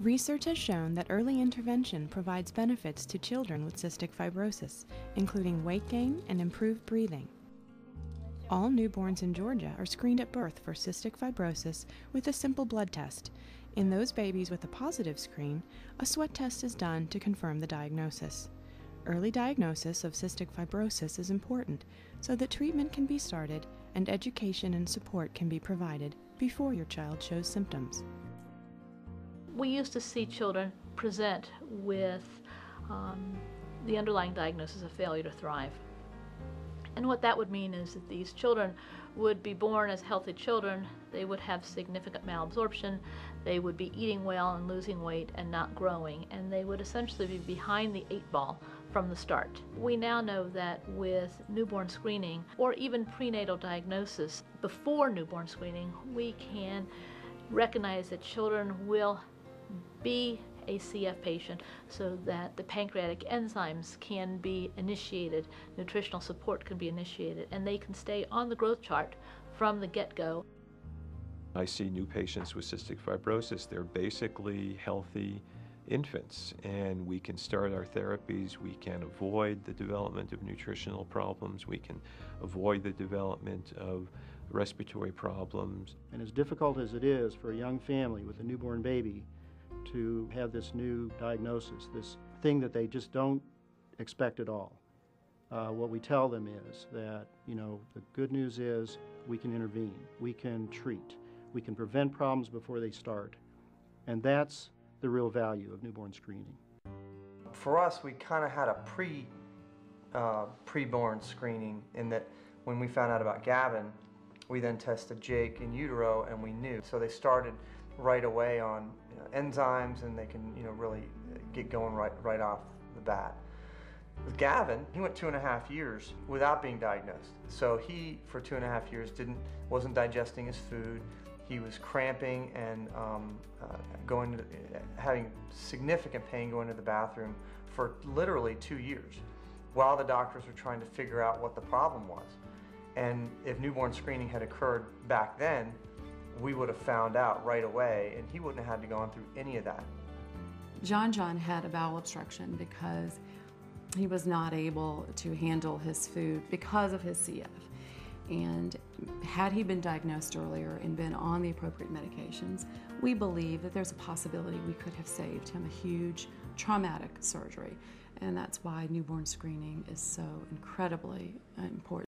Research has shown that early intervention provides benefits to children with cystic fibrosis, including weight gain and improved breathing. All newborns in Georgia are screened at birth for cystic fibrosis with a simple blood test. In those babies with a positive screen, a sweat test is done to confirm the diagnosis. Early diagnosis of cystic fibrosis is important so that treatment can be started and education and support can be provided before your child shows symptoms. We used to see children present with the underlying diagnosis of failure to thrive. And what that would mean is that these children would be born as healthy children, they would have significant malabsorption, they would be eating well and losing weight and not growing, and they would essentially be behind the 8 ball from the start. We now know that with newborn screening or even prenatal diagnosis before newborn screening, we can recognize that children will be a CF patient so that the pancreatic enzymes can be initiated, nutritional support can be initiated, and they can stay on the growth chart from the get-go. I see new patients with cystic fibrosis. They're basically healthy infants, and we can start our therapies. We can avoid the development of nutritional problems. We can avoid the development of respiratory problems. And as difficult as it is for a young family with a newborn baby to have this new diagnosis, this thing that they just don't expect at all, what we tell them is that, the good news is we can intervene, we can treat, we can prevent problems before they start, and that's the real value of newborn screening. For us, we kind of had a pre-born screening in that when we found out about Gavin, we then tested Jake in utero and we knew. So they started right away on enzymes, and they can really get going right off the bat. With Gavin, he went 2.5 years without being diagnosed. So he, for 2.5 years, wasn't digesting his food. He was cramping and having significant pain going to the bathroom for literally 2 years, while the doctors were trying to figure out what the problem was. And if newborn screening had occurred back then, we would have found out right away, and he wouldn't have had to go through any of that. John had a bowel obstruction because he was not able to handle his food because of his CF. And had he been diagnosed earlier and been on the appropriate medications, we believe that there's a possibility we could have saved him a huge traumatic surgery. And that's why newborn screening is so incredibly important.